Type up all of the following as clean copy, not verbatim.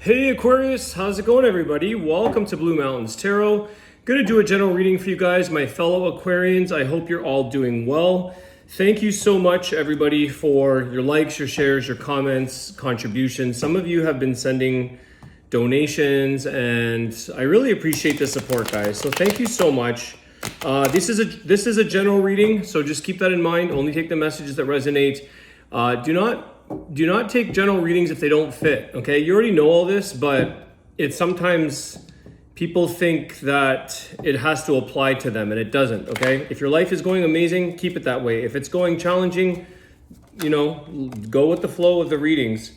Hey Aquarius, how's it going everybody? Welcome to Blue Mountains Tarot. Gonna do a general reading for you guys, my fellow Aquarians. I hope you're all doing well. Thank you so much everybody for your likes, your shares, your comments, contributions. Some of you have been sending donations and I really appreciate the support, guys. So thank you so much. This is a general reading, so just keep that in mind. Only take the messages that resonate. Do not take general readings if they don't fit, okay? You already know all this, but it's sometimes people think that it has to apply to them and it doesn't, okay? If your life is going amazing, keep it that way. If it's going challenging, go with the flow of the readings.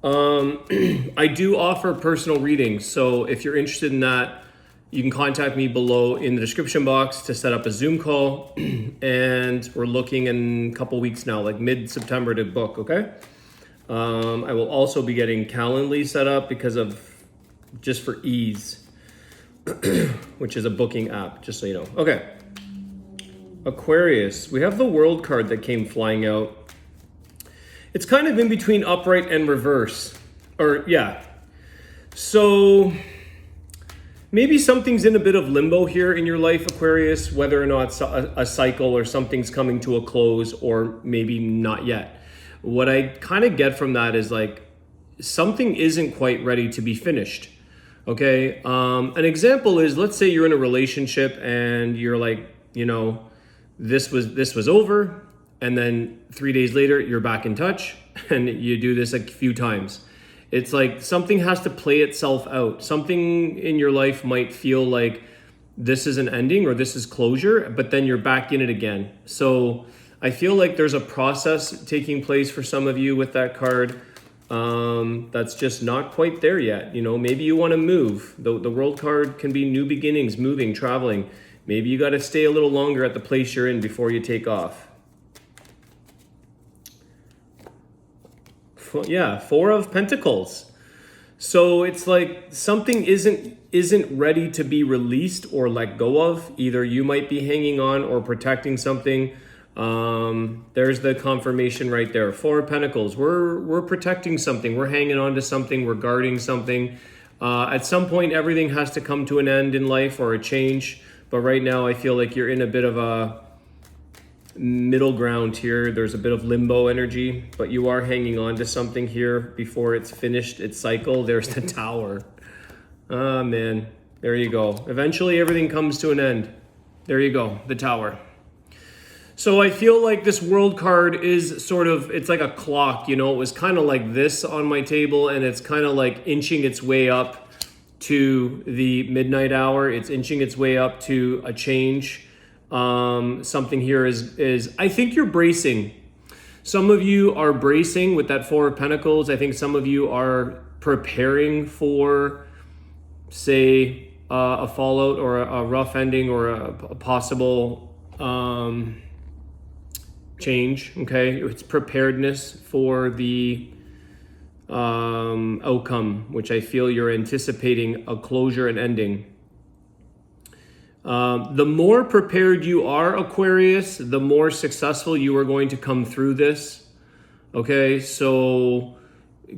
I do offer personal readings, so if you're interested in that, you can contact me below in the description box to set up a Zoom call. And we're looking in a couple weeks now, like mid-September to book, okay? I will also be getting Calendly set up because of, just for ease, which is a booking app, just so you know. Okay. Aquarius, we have the World card that came flying out. It's kind of in between upright and reverse, So maybe something's in a bit of limbo here in your life, Aquarius, whether or not it's a cycle or something's coming to a close or maybe not yet. What I kind of get from that is like something isn't quite ready to be finished, okay? An example is, let's say you're in a relationship and you're like, this was over, and then 3 days later you're back in touch and you do this a few times. It's like something has to play itself out. Something in your life might feel like this is an ending or this is closure, but then you're back in it again. So I feel like there's a process taking place for some of you with that card that's just not quite there yet. Maybe you want to move. The World card can be new beginnings, moving, traveling. Maybe you got to stay a little longer at the place you're in before you take off. Yeah, Four of Pentacles. So it's like something isn't ready to be released or let go of. Either you might be hanging on or protecting something. There's the confirmation right there. Four of Pentacles. We're protecting something. We're hanging on to something. We're guarding something. At some point, everything has to come to an end in life or a change. But right now, I feel like you're in a bit of a middle ground here. There's a bit of limbo energy, but you are hanging on to something here before it's finished its cycle. There's the Tower. Ah, man, there you go. Eventually everything comes to an end. There you go, the Tower. So I feel like this World card is sort of, it's like a clock, it was kind of like this on my table and it's kind of like inching its way up to the midnight hour. It's inching its way up to a change. Something here is I think you're bracing. Some of you are bracing with that Four of Pentacles. I think some of you are preparing for, say, a fallout or a rough ending or a possible change, okay? It's preparedness for the outcome, which I feel you're anticipating a closure and ending. The more prepared you are, Aquarius, the more successful you are going to come through this. Okay, so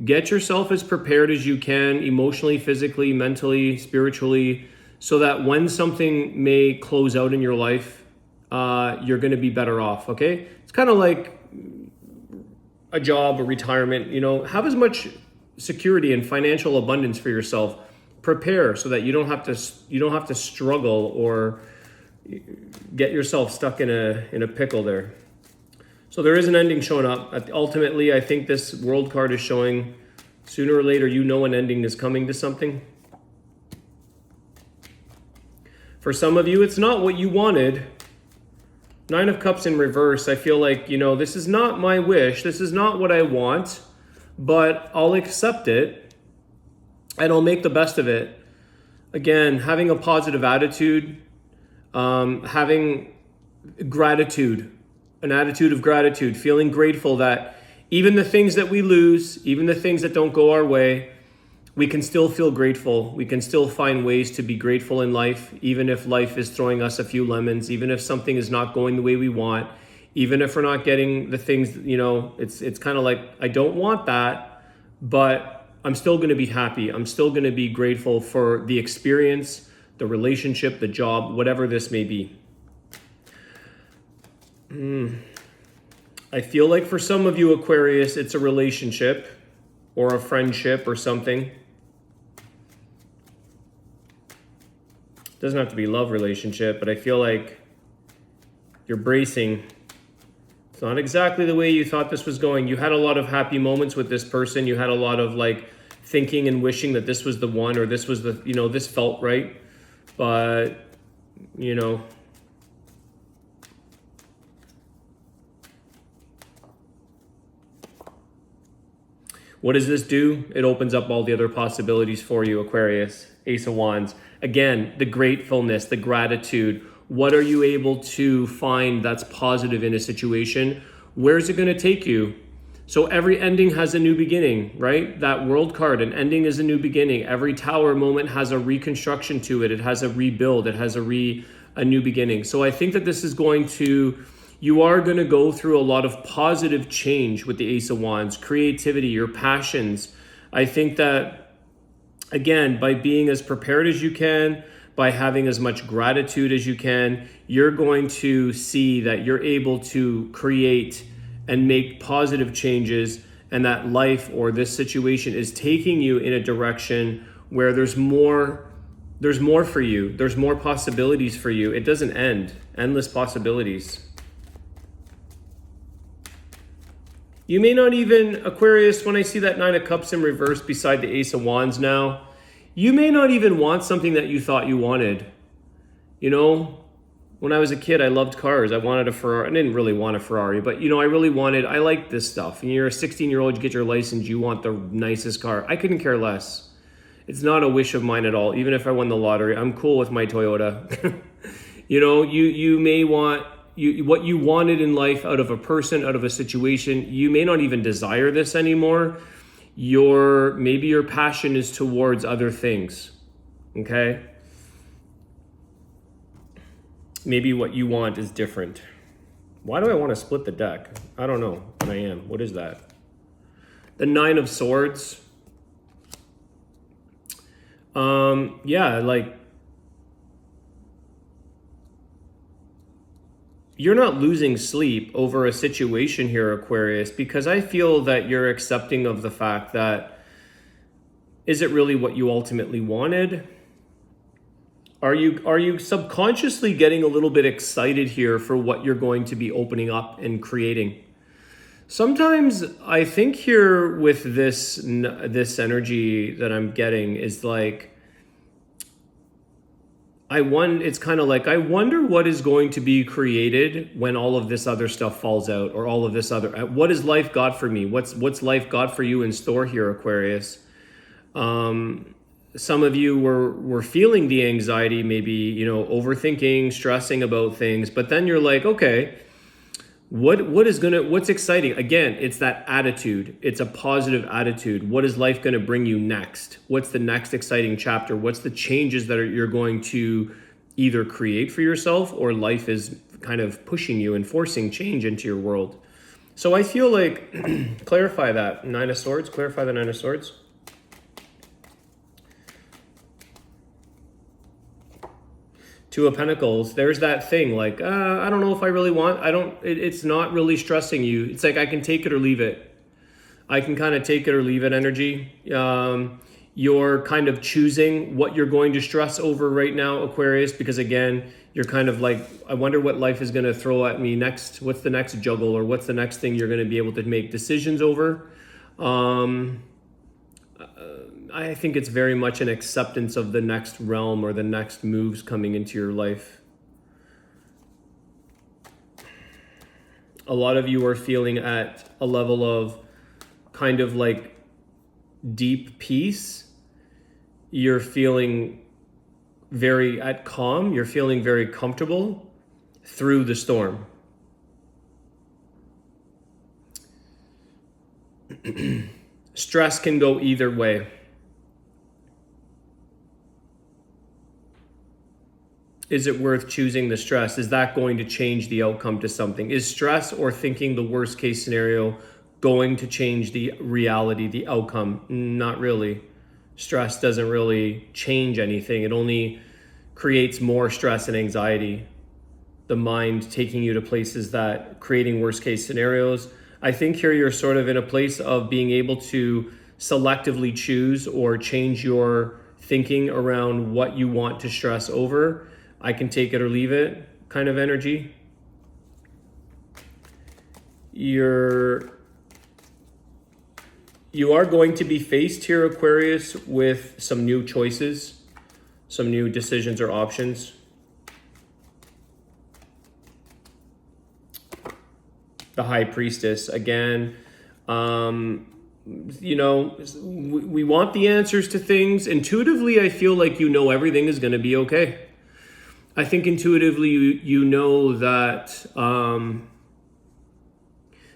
get yourself as prepared as you can, emotionally, physically, mentally, spiritually, so that when something may close out in your life, you're going to be better off, okay? It's kind of like a job, a retirement, have as much security and financial abundance for yourself. Prepare so that you don't have to struggle or get yourself stuck in a pickle there. So there is an ending showing up. Ultimately, I think this World card is showing sooner or later an ending is coming to something. For some of you, it's not what you wanted. Nine of Cups in reverse. I feel like, this is not my wish. This is not what I want, but I'll accept it. And I'll make the best of it. Again, having a positive attitude, having gratitude, an attitude of gratitude, feeling grateful that even the things that we lose, even the things that don't go our way, we can still feel grateful. We can still find ways to be grateful in life, even if life is throwing us a few lemons, even if something is not going the way we want, even if we're not getting the things, it's kind of like, I don't want that, but I'm still going to be happy. I'm still going to be grateful for the experience, the relationship, the job, whatever this may be. I feel like for some of you, Aquarius, it's a relationship or a friendship or something. Doesn't have to be love relationship, but I feel like you're bracing. It's not exactly the way you thought this was going. You had a lot of happy moments with this person. You had a lot of like thinking and wishing that this was the one, or this was the, you know, this felt right. But, you know, what does this do? It opens up all the other possibilities for you, Aquarius. Ace of Wands. Again, the gratefulness, the gratitude. What are you able to find that's positive in a situation? Where's it going to take you? So every ending has a new beginning, right? That World card, an ending is a new beginning. Every Tower moment has a reconstruction to it. It has a rebuild. It has a new beginning. So I think that this is going to, you are going to go through a lot of positive change with the Ace of Wands, creativity, your passions. I think that, again, by being as prepared as you can, by having as much gratitude as you can, you're going to see that you're able to create and make positive changes, and that life or this situation is taking you in a direction where there's more for you. There's more possibilities for you. It doesn't end. Endless possibilities. You may not even, Aquarius, when I see that Nine of Cups in reverse beside the Ace of Wands now, you may not even want something that you thought you wanted. You know, when I was a kid, I loved cars. I wanted a Ferrari. I didn't really want a Ferrari, but, you know, I liked this stuff. And you're a 16-year-old, you get your license, you want the nicest car. I couldn't care less. It's not a wish of mine at all. Even if I won the lottery, I'm cool with my Toyota. You know, you may want, what you wanted in life out of a person, out of a situation, you may not even desire this anymore. Maybe your passion is towards other things, okay? Maybe what you want is different. Why do I want to split the deck? I don't know, but I am. What is that? The Nine of Swords. Yeah, like, you're not losing sleep over a situation here, Aquarius, because I feel that you're accepting of the fact that, is it really what you ultimately wanted? Are you subconsciously getting a little bit excited here for what you're going to be opening up and creating? Sometimes I think here with this energy that I'm getting is like, it's kind of like, I wonder what is going to be created when all of this other stuff falls out, or all of this other, what has life got for me? What's life got for you in store here, Aquarius? Some of you were feeling the anxiety, maybe, you know, overthinking, stressing about things, but then you're like, okay, what's exciting? Again, it's that attitude. It's a positive attitude. What is life going to bring you next? What's the next exciting chapter? What's the changes that you're going to either create for yourself, or life is kind of pushing you and forcing change into your world? So I feel like, clarify that. Nine of Swords, clarify the Nine of Swords. Two of Pentacles, there's that thing like, I don't know if I really want, it's not really stressing you. It's like, I can take it or leave it. I can kind of take it or leave it energy. You're kind of choosing what you're going to stress over right now, Aquarius, because again, you're kind of like, I wonder what life is going to throw at me next. What's the next juggle, or what's the next thing you're going to be able to make decisions over? I think it's very much an acceptance of the next realm or the next moves coming into your life. A lot of you are feeling at a level of kind of like deep peace. You're feeling very at calm. You're feeling very comfortable through the storm. Stress can go either way. Is it worth choosing the stress? Is that going to change the outcome to something? Is stress or thinking the worst case scenario going to change the reality, the outcome. Not really. Stress doesn't really change anything. It only creates more stress and anxiety. The mind taking you to places that creating worst case scenarios. I think here you're sort of in a place of being able to selectively choose or change your thinking around what you want to stress over. I can take it or leave it kind of energy. You are going to be faced here, Aquarius, with some new choices, some new decisions or options. The High Priestess, again, you know, we want the answers to things. Intuitively, I feel like you know everything is going to be okay. I think intuitively you know that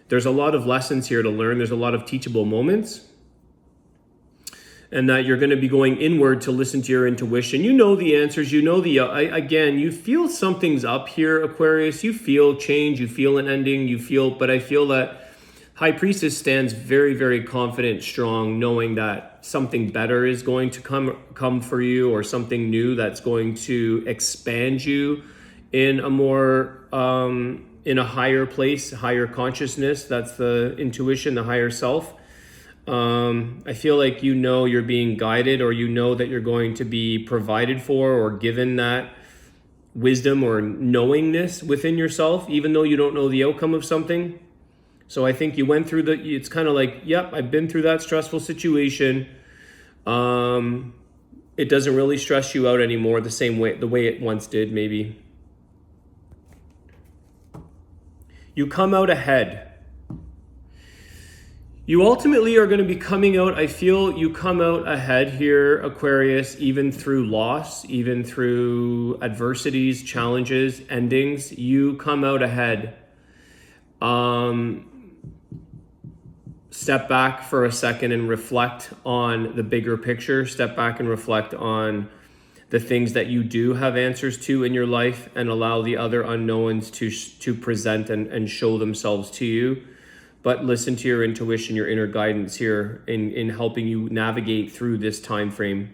there's a lot of lessons here to learn. There's a lot of teachable moments. And that you're going to be going inward to listen to your intuition. You know the answers. You know again, you feel something's up here, Aquarius. You feel change. You feel an ending. But I feel that High Priestess stands very, very confident, strong, knowing that something better is going to come for you, or something new that's going to expand you in a more, in a higher place, higher consciousness. That's the intuition, the higher self. I feel like you know you're being guided, or you know that you're going to be provided for or given that wisdom or knowingness within yourself, even though you don't know the outcome of something. So I think you went through it's kind of like, yep, I've been through that stressful situation. It doesn't really stress you out anymore the way it once did, maybe. You come out ahead. You ultimately are going to be coming out, I feel you come out ahead here, Aquarius, even through loss, even through adversities, challenges, endings. You come out ahead. Step back for a second and reflect on the bigger picture. Step back and reflect on the things that you do have answers to in your life, and allow the other unknowns to present and show themselves to you. But listen to your intuition, your inner guidance here in helping you navigate through this time frame.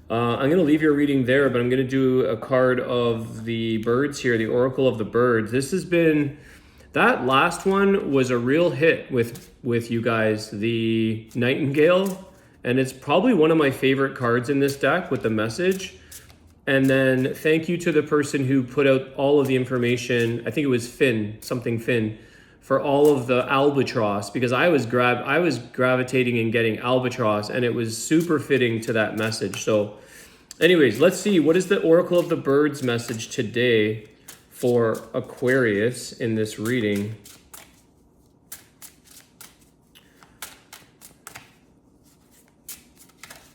I'm going to leave your reading there, but I'm going to do a card of the birds here, the Oracle of the Birds. This has been, that last one was a real hit with you guys, the Nightingale. And it's probably one of my favorite cards in this deck with the message. And then thank you to the person who put out all of the information. I think it was Finn, for all of the albatross, because I was gravitating and getting albatross, and it was super fitting to that message. So anyways, let's see, what is the Oracle of the Birds message today for Aquarius in this reading?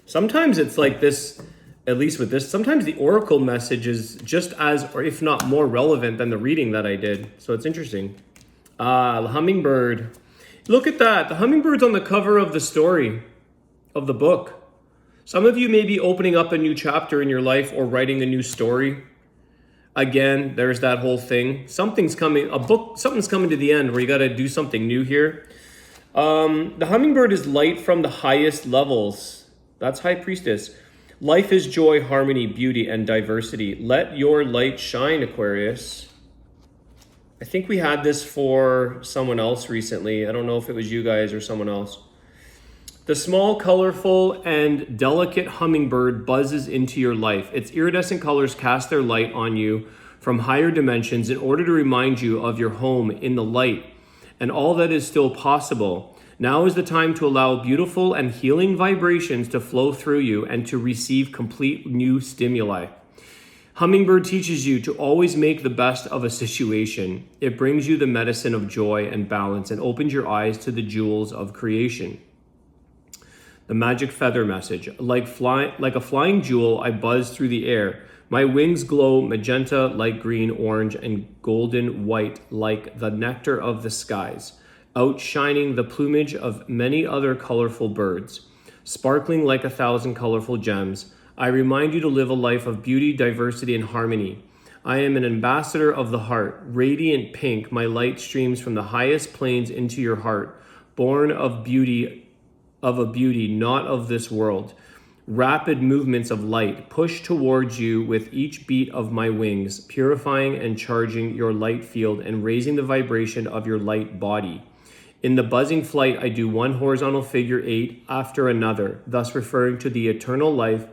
Sometimes it's like this, at least with this, sometimes the Oracle message is just as, or if not more relevant than the reading that I did. So it's interesting. The hummingbird. Look at that. The hummingbird's on the cover of the story, of the book. Some of you may be opening up a new chapter in your life or writing a new story. Again, there's that whole thing. Something's coming to the end where you got to do something new here. The hummingbird is light from the highest levels. That's High Priestess. Life is joy, harmony, beauty, and diversity. Let your light shine, Aquarius. I think we had this for someone else recently. I don't know if it was you guys or someone else. The small, colorful, and delicate hummingbird buzzes into your life. Its iridescent colors cast their light on you from higher dimensions in order to remind you of your home in the light and all that is still possible. Now is the time to allow beautiful and healing vibrations to flow through you and to receive complete new stimuli. Hummingbird teaches you to always make the best of a situation. It brings you the medicine of joy and balance and opens your eyes to the jewels of creation. The magic feather message. Like a flying jewel, I buzz through the air. My wings glow magenta, light green, orange, and golden white like the nectar of the skies, outshining the plumage of many other colorful birds. Sparkling like 1,000 colorful gems, I remind you to live a life of beauty, diversity, and harmony. I am an ambassador of the heart. Radiant pink, my light streams from the highest planes into your heart. Born of beauty, of a beauty not of this world. Rapid movements of light push towards you with each beat of my wings, purifying and charging your light field and raising the vibration of your light body. In the buzzing flight, I do one horizontal figure 8 after another, thus referring to the eternal life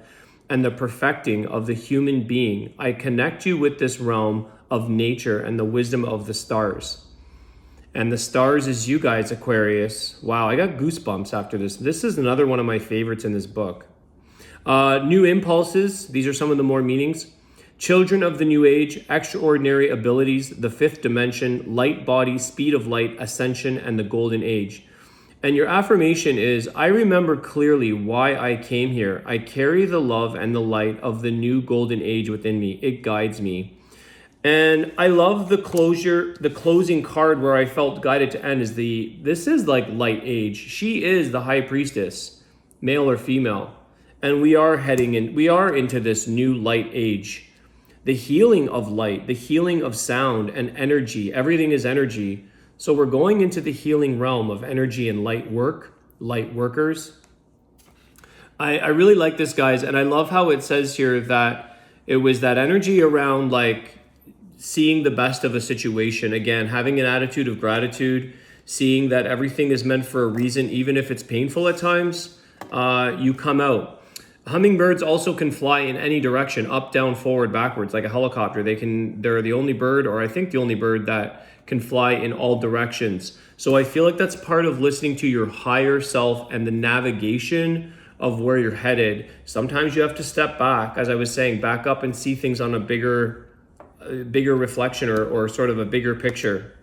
and the perfecting of the human being. I connect you with this realm of nature and the wisdom of the stars. And the stars is you guys, Aquarius. Wow, I got goosebumps after this. This is another one of my favorites in this book. New impulses. These are some of the more meanings. Children of the new age, extraordinary abilities, the fifth dimension, light body, speed of light, ascension, and the golden age. And your affirmation is, I remember clearly why I came here. I carry the love and the light of the new golden age within me. It guides me. And I love the closing card where I felt guided to end is this is like light age. She is the high priestess, male or female. And we are into this new light age. The healing of light, the healing of sound and energy, everything is energy. So we're going into the healing realm of energy and light workers. I really like this, guys. And I love how it says here that it was that energy around like seeing the best of a situation. Again, having an attitude of gratitude, seeing that everything is meant for a reason, even if it's painful at times, you come out. Hummingbirds also can fly in any direction, up, down, forward, backwards, like a helicopter. They're the only bird, or I think the only bird that can fly in all directions. So I feel like that's part of listening to your higher self and the navigation of where you're headed. Sometimes you have to step back, as I was saying, back up and see things on a bigger reflection or sort of a bigger picture.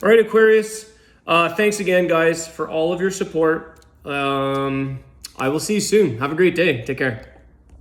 All right, Aquarius, thanks again, guys, for all of your support. I will see you soon. Have a great day. Take care.